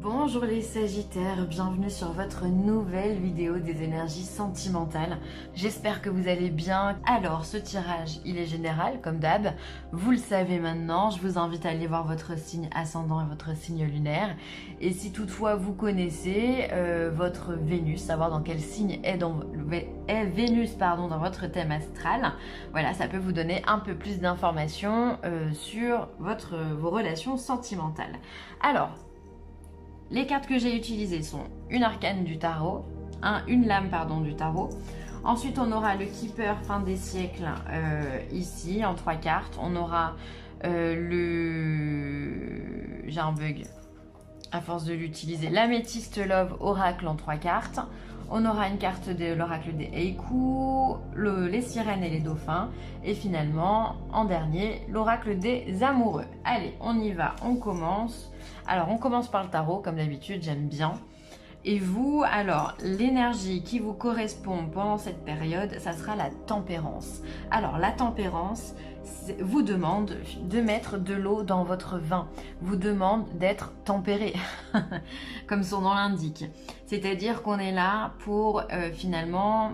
Bonjour les Sagittaires, bienvenue sur votre nouvelle vidéo des énergies sentimentales. J'espère que vous allez bien. Alors ce tirage, il est général comme d'hab, vous le savez maintenant. Je vous invite à aller voir votre signe ascendant et votre signe lunaire. Et si toutefois vous connaissez votre Vénus, savoir dans quel signe est Vénus dans votre thème astral, voilà, ça peut vous donner un peu plus d'informations sur vos relations sentimentales. Alors, les cartes que j'ai utilisées sont une arcane du tarot, une lame du tarot. Ensuite, on aura le Keeper fin des siècles ici en 3 cartes. On aura j'ai un bug à force de l'utiliser. L'améthyste Love Oracle en 3 cartes. On aura une carte de l'oracle des Heiku, les sirènes et les dauphins. Et finalement, en dernier, l'oracle des amoureux. Allez, on y va, on commence. Alors, on commence par le tarot, comme d'habitude, j'aime bien. Et vous, alors, l'énergie qui vous correspond pendant cette période, ça sera la tempérance. Alors, la tempérance vous demande de mettre de l'eau dans votre vin, vous demande d'être tempéré, comme son nom l'indique. C'est-à-dire qu'on est là pour finalement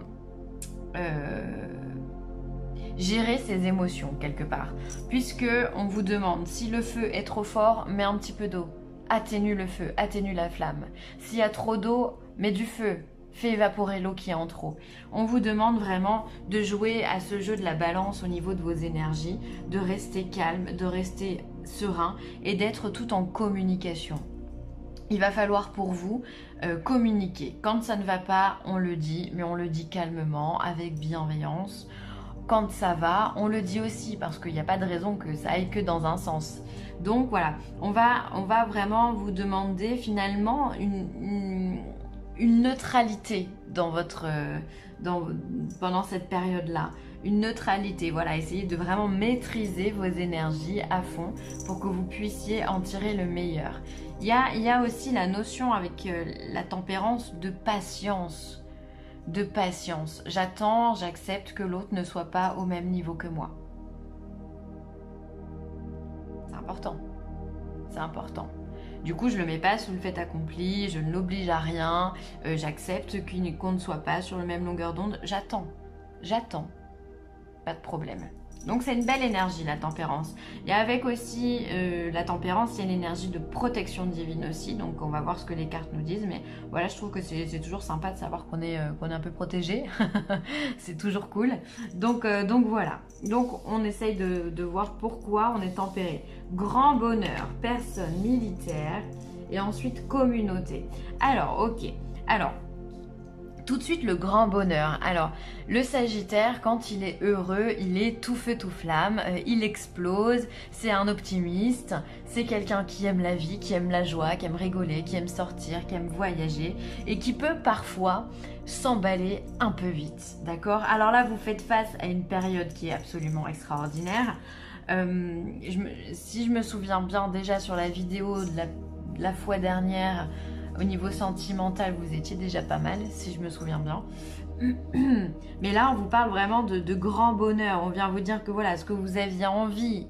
gérer ses émotions quelque part. Puisque on vous demande, si le feu est trop fort, mets un petit peu d'eau. Atténue le feu, atténue la flamme. S'il y a trop d'eau, mets du feu. Fais évaporer l'eau qui est en trop. On vous demande vraiment de jouer à ce jeu de la balance au niveau de vos énergies, de rester calme, de rester serein et d'être tout en communication. Il va falloir pour vous communiquer. Quand ça ne va pas, on le dit, mais on le dit calmement, avec bienveillance. Quand ça va, on le dit aussi, parce qu'il n'y a pas de raison que ça aille que dans un sens. Donc voilà, on va vraiment vous demander finalement une neutralité pendant cette période-là. Une neutralité, voilà, essayez de vraiment maîtriser vos énergies à fond pour que vous puissiez en tirer le meilleur. Il y a aussi la notion avec la tempérance de patience. J'attends, j'accepte que l'autre ne soit pas au même niveau que moi. C'est important. Du coup, je ne le mets pas sous le fait accompli, je ne l'oblige à rien, j'accepte qu'on ne soit pas sur la même longueur d'onde, j'attends, pas de problème. Donc c'est une belle énergie, la tempérance. Et avec aussi la tempérance, il y a une énergie de protection divine aussi, donc on va voir ce que les cartes nous disent, mais voilà, je trouve que c'est toujours sympa de savoir qu'on est un peu protégé, c'est toujours cool. Donc voilà, donc on essaye de voir pourquoi on est tempéré. Grand bonheur, personne militaire, et ensuite communauté. Alors, ok, alors... Tout de suite, le grand bonheur. Alors, le Sagittaire, quand il est heureux, il est tout feu, tout flamme, il explose, c'est un optimiste, c'est quelqu'un qui aime la vie, qui aime la joie, qui aime rigoler, qui aime sortir, qui aime voyager et qui peut parfois s'emballer un peu vite, d'accord? Alors là, vous faites face à une période qui est absolument extraordinaire. Si je me souviens bien, déjà sur la vidéo de la fois dernière, au niveau sentimental, vous étiez déjà pas mal, si je me souviens bien. Mais là, on vous parle vraiment de grand bonheur. On vient vous dire que voilà, ce que vous aviez envie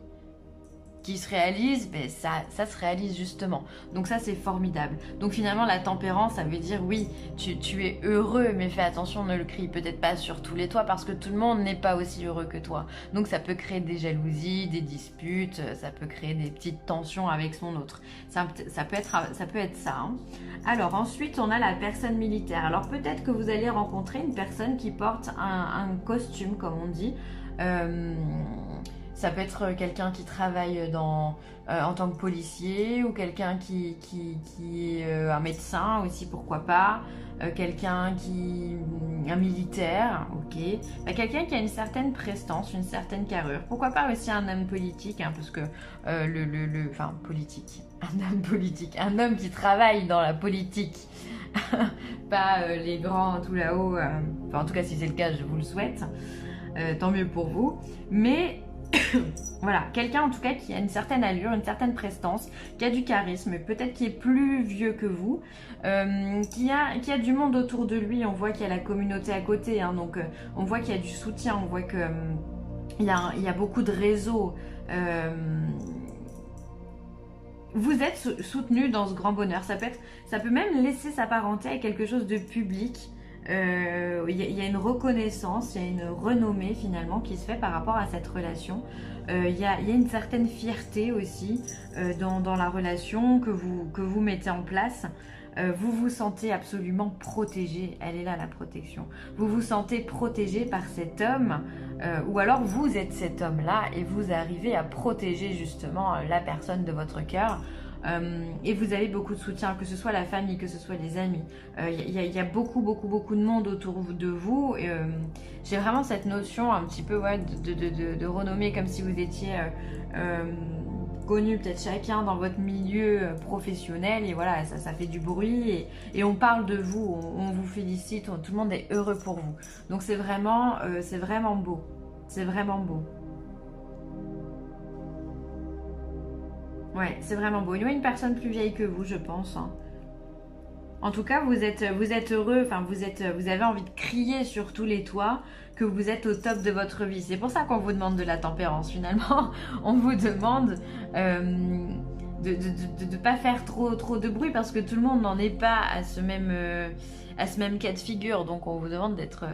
qui se réalise, ben ça se réalise justement. Donc ça, c'est formidable. Donc finalement, la tempérance, ça veut dire oui, tu es heureux, mais fais attention, ne le crie peut-être pas sur tous les toits parce que tout le monde n'est pas aussi heureux que toi. Donc ça peut créer des jalousies, des disputes, ça peut créer des petites tensions avec son autre. Ça peut être ça. Hein. Alors ensuite, on a la personne militaire. Alors peut-être que vous allez rencontrer une personne qui porte un costume, comme on dit. Ça peut être quelqu'un qui travaille en tant que policier ou quelqu'un qui est un médecin aussi, pourquoi pas. Un militaire, ok. Quelqu'un qui a une certaine prestance, une certaine carrure. Pourquoi pas aussi un homme politique, hein, parce que politique. Un homme politique, un homme qui travaille dans la politique. Pas les grands tout là-haut. En tout cas, si c'est le cas, je vous le souhaite. Tant mieux pour vous. Mais... voilà, quelqu'un en tout cas qui a une certaine allure, une certaine prestance, qui a du charisme, peut-être qui est plus vieux que vous, qui a du monde autour de lui. On voit qu'il y a la communauté à côté, hein, donc on voit qu'il y a du soutien, on voit qu'il il y a beaucoup de réseaux. vous êtes soutenu dans ce grand bonheur. Ça peut même laisser s'apparenter à quelque chose de public. Il y a une reconnaissance, il y a une renommée finalement qui se fait par rapport à cette relation. Il y a une certaine fierté aussi dans la relation que vous mettez en place. Vous vous sentez absolument protégé, elle est là la protection. Vous vous sentez protégé par cet homme, ou alors vous êtes cet homme-là et vous arrivez à protéger justement la personne de votre cœur. Et vous avez beaucoup de soutien, que ce soit la famille, que ce soit les amis. Il y a beaucoup de monde autour de vous. J'ai vraiment cette notion un petit peu de renommée, comme si vous étiez connus peut-être chacun dans votre milieu professionnel. Et voilà, ça fait du bruit et on parle de vous, on vous félicite, tout le monde est heureux pour vous. Donc c'est vraiment beau. C'est vraiment beau. Ouais, c'est vraiment beau. Il y a une personne plus vieille que vous, je pense. Hein. En tout cas, vous êtes heureux, enfin vous avez envie de crier sur tous les toits que vous êtes au top de votre vie. C'est pour ça qu'on vous demande de la tempérance finalement. On vous demande de ne pas faire trop de bruit parce que tout le monde n'en est pas à ce même cas de figure. Donc on vous demande d'être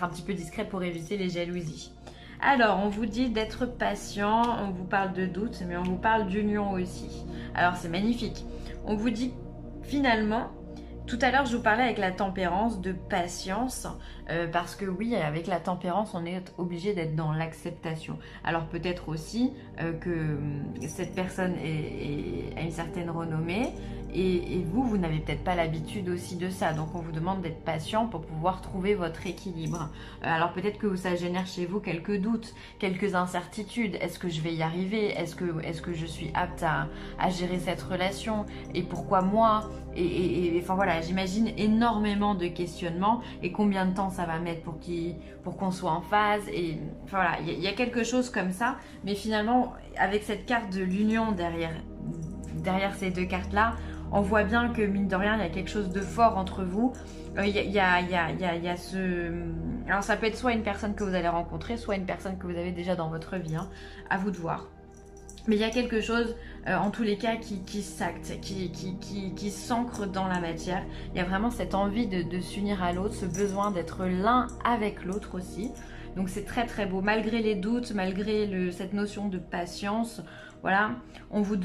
un petit peu discret pour éviter les jalousies. Alors, on vous dit d'être patient, on vous parle de doute, mais on vous parle d'union aussi. Alors, c'est magnifique. On vous dit, finalement, tout à l'heure, je vous parlais avec la tempérance de patience, parce que oui, avec la tempérance, on est obligé d'être dans l'acceptation. Alors, peut-être aussi que cette personne a une certaine renommée, et vous n'avez peut-être pas l'habitude aussi de ça. Donc, on vous demande d'être patient pour pouvoir trouver votre équilibre. Alors, peut-être que ça génère chez vous quelques doutes, quelques incertitudes. Est-ce que je vais y arriver? Est-ce que je suis apte à gérer cette relation? Et pourquoi moi? Enfin voilà, j'imagine énormément de questionnements. Et combien de temps ça va mettre pour qu'on soit en phase? Et enfin voilà, il y a quelque chose comme ça. Mais finalement, avec cette carte de l'union derrière ces deux cartes-là, on voit bien que mine de rien, il y a quelque chose de fort entre vous. Il y a ce... Alors ça peut être soit une personne que vous allez rencontrer, soit une personne que vous avez déjà dans votre vie. Hein. À vous de voir. Mais il y a quelque chose, en tous les cas, qui s'acte, qui s'ancre dans la matière. Il y a vraiment cette envie de s'unir à l'autre, ce besoin d'être l'un avec l'autre aussi. Donc c'est très très beau. Malgré les doutes, malgré cette notion de patience, voilà, on vous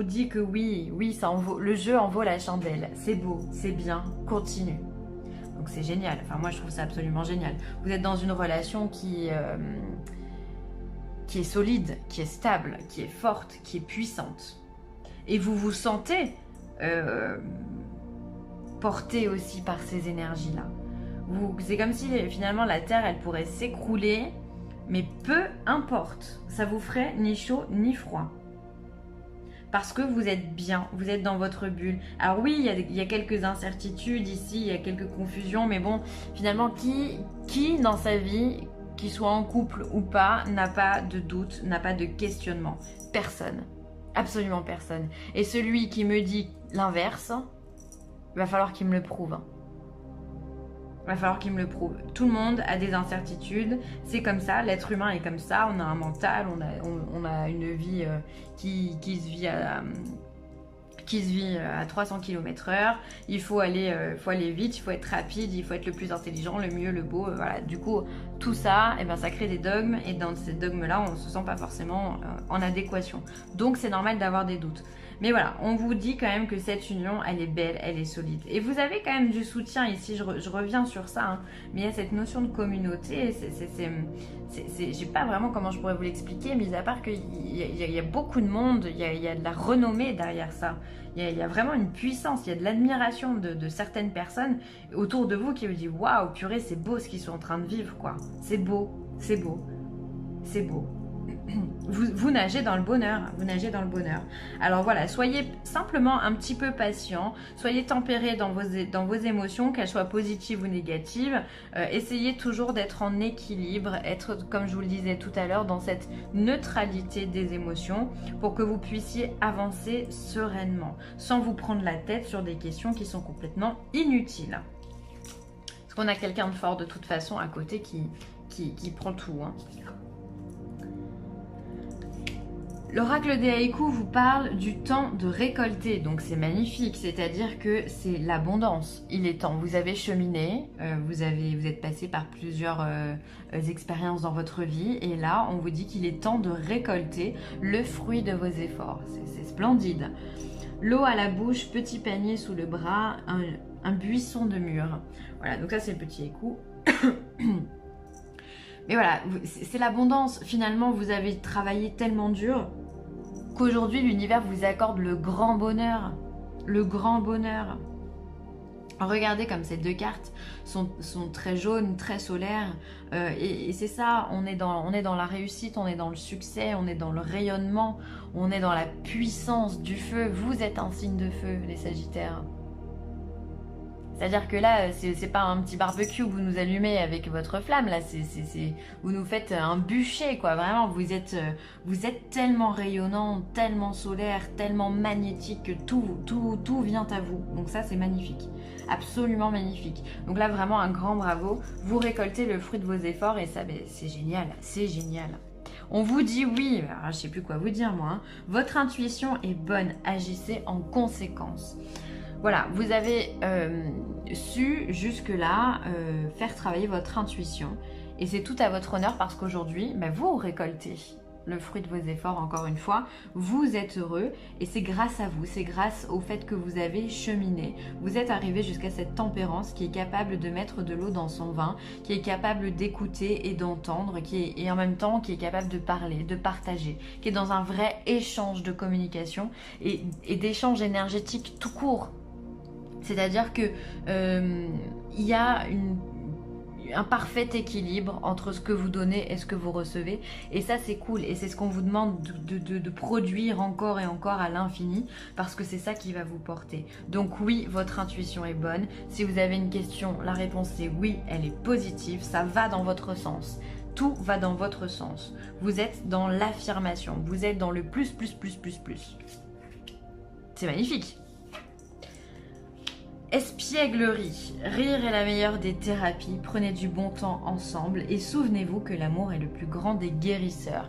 dit que oui, le jeu en vaut la chandelle. C'est beau, c'est bien, continue. Donc c'est génial. Enfin moi je trouve ça absolument génial. Vous êtes dans une relation qui est solide, qui est stable, qui est forte, qui est puissante. Et vous vous sentez porté aussi par ces énergies-là. C'est comme si finalement la Terre, elle pourrait s'écrouler, mais peu importe. Ça vous ferait ni chaud ni froid. Parce que vous êtes bien, vous êtes dans votre bulle. Alors oui, il y a quelques incertitudes ici, il y a quelques confusions, mais bon, finalement, qui dans sa vie, qu'il soit en couple ou pas, n'a pas de doute, n'a pas de questionnement? Personne. Absolument personne. Et celui qui me dit l'inverse, il va falloir qu'il me le prouve. Il va falloir qu'il me le prouve. Tout le monde a des incertitudes, c'est comme ça, l'être humain est comme ça, on a un mental, on a une vie qui se vit à 300 km/h, il faut aller vite, il faut être rapide, il faut être le plus intelligent, le mieux, le beau, voilà. Du coup, tout ça, ça crée des dogmes, et dans ces dogmes-là, on ne se sent pas forcément en adéquation. Donc, c'est normal d'avoir des doutes. Mais voilà, on vous dit quand même que cette union, elle est belle, elle est solide. Et vous avez quand même du soutien ici, je reviens sur ça, hein, mais il y a cette notion de communauté, je sais pas vraiment comment je pourrais vous l'expliquer, mis à part qu'il y a beaucoup de monde, il y a de la renommée derrière ça. Il y a vraiment une puissance, il y a de l'admiration de certaines personnes autour de vous qui vous disent « Waouh, purée, c'est beau ce qu'ils sont en train de vivre, quoi. C'est beau, c'est beau, c'est beau. » Vous nagez dans le bonheur, vous nagez dans le bonheur. Alors voilà, soyez simplement un petit peu patient, soyez tempéré dans vos émotions, qu'elles soient positives ou négatives. Essayez toujours d'être en équilibre, être, comme je vous le disais tout à l'heure, dans cette neutralité des émotions pour que vous puissiez avancer sereinement, sans vous prendre la tête sur des questions qui sont complètement inutiles. Parce qu'on a quelqu'un de fort de toute façon à côté qui prend tout, hein. L'oracle des haïkus vous parle du temps de récolter, donc c'est magnifique, c'est-à-dire que c'est l'abondance. Il est temps, vous avez cheminé, vous êtes passé par plusieurs expériences dans votre vie, et là on vous dit qu'il est temps de récolter le fruit de vos efforts. C'est splendide. L'eau à la bouche, petit panier sous le bras, un buisson de mûres. Voilà, donc ça c'est le petit écou. Mais voilà, c'est l'abondance. Finalement, vous avez travaillé tellement dur qu'aujourd'hui, l'univers vous accorde le grand bonheur. Le grand bonheur. Regardez comme ces deux cartes sont très jaunes, très solaires. Et c'est ça, on est dans la réussite, on est dans le succès, on est dans le rayonnement, on est dans la puissance du feu. Vous êtes un signe de feu, les Sagittaires. C'est-à-dire que là, c'est pas un petit barbecue que vous nous allumez avec votre flamme, là, vous nous faites un bûcher, quoi. Vraiment, vous êtes tellement rayonnant, tellement solaire, tellement magnétique que tout vient à vous. Donc ça, c'est magnifique. Absolument magnifique. Donc là, vraiment, un grand bravo. Vous récoltez le fruit de vos efforts et ça, ben, c'est génial, c'est génial. On vous dit oui, alors, je sais plus quoi vous dire, moi. Hein. Votre intuition est bonne, agissez en conséquence. Voilà, vous avez su jusque-là faire travailler votre intuition et c'est tout à votre honneur parce qu'aujourd'hui, bah, vous récoltez le fruit de vos efforts encore une fois, vous êtes heureux et c'est grâce à vous, c'est grâce au fait que vous avez cheminé. Vous êtes arrivé jusqu'à cette tempérance qui est capable de mettre de l'eau dans son vin, qui est capable d'écouter et d'entendre, et en même temps qui est capable de parler, de partager, qui est dans un vrai échange de communication et d'échange énergétique tout court. C'est-à-dire que il y a un parfait équilibre entre ce que vous donnez et ce que vous recevez. Et ça, c'est cool. Et c'est ce qu'on vous demande de produire encore et encore à l'infini parce que c'est ça qui va vous porter. Donc oui, votre intuition est bonne. Si vous avez une question, la réponse c'est oui, elle est positive. Ça va dans votre sens. Tout va dans votre sens. Vous êtes dans l'affirmation. Vous êtes dans le plus, plus, plus, plus, plus. C'est magnifique. Espièglerie, rire est la meilleure des thérapies, prenez du bon temps ensemble et souvenez-vous que l'amour est le plus grand des guérisseurs.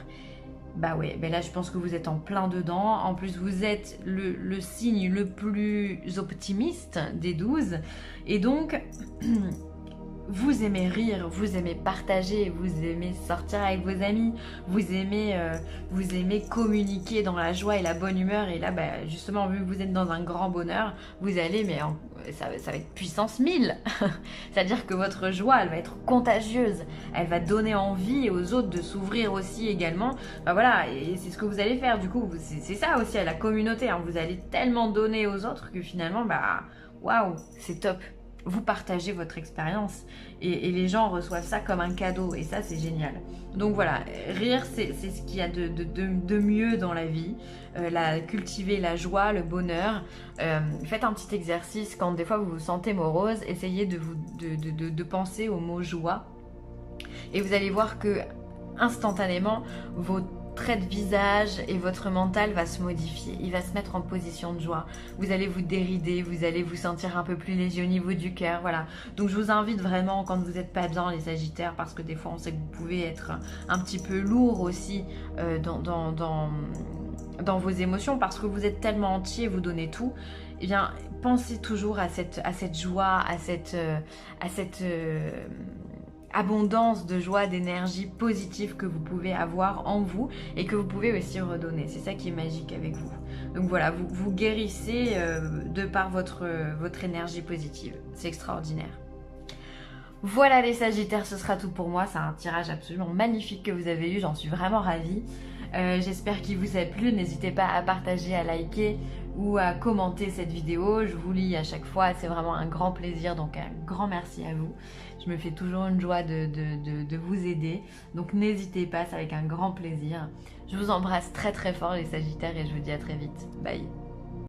Bah ouais, ben là je pense que vous êtes en plein dedans, en plus vous êtes le signe le plus optimiste des 12 et donc vous aimez rire, vous aimez partager, vous aimez sortir avec vos amis, vous aimez communiquer dans la joie et la bonne humeur. Et là, bah, justement, vu que vous êtes dans un grand bonheur, vous allez, mais ça va être puissance 1000. C'est-à-dire que votre joie, elle va être contagieuse. Elle va donner envie aux autres de s'ouvrir aussi également. Bah voilà, et c'est ce que vous allez faire. Du coup, c'est ça aussi, à la communauté. Hein. Vous allez tellement donner aux autres que finalement, bah, waouh, c'est top. Vous partagez votre expérience et les gens reçoivent ça comme un cadeau et ça c'est génial. Donc voilà, rire c'est ce qu'il y a de mieux dans la vie, cultiver la joie, le bonheur. Faites un petit exercice quand des fois vous vous sentez morose, essayez de penser au mot joie et vous allez voir que instantanément vos traits de visage et votre mental va se modifier, il va se mettre en position de joie. Vous allez vous dérider, vous allez vous sentir un peu plus léger au niveau du cœur, voilà. Donc je vous invite vraiment quand vous n'êtes pas bien les Sagittaires, parce que des fois on sait que vous pouvez être un petit peu lourd aussi dans vos émotions, parce que vous êtes tellement entier, vous donnez tout. Eh bien, pensez toujours à cette joie, à cette abondance de joie, d'énergie positive que vous pouvez avoir en vous et que vous pouvez aussi redonner. C'est ça qui est magique avec vous. Donc voilà, vous guérissez de par votre énergie positive. C'est extraordinaire. Voilà les Sagittaires, ce sera tout pour moi. C'est un tirage absolument magnifique que vous avez eu, j'en suis vraiment ravie. J'espère qu'il vous a plu, n'hésitez pas à partager, à liker ou à commenter cette vidéo. Je vous lis à chaque fois, c'est vraiment un grand plaisir, donc un grand merci à vous. Je me fais toujours une joie de vous aider, donc n'hésitez pas, c'est avec un grand plaisir. Je vous embrasse très très fort les Sagittaires et je vous dis à très vite. Bye.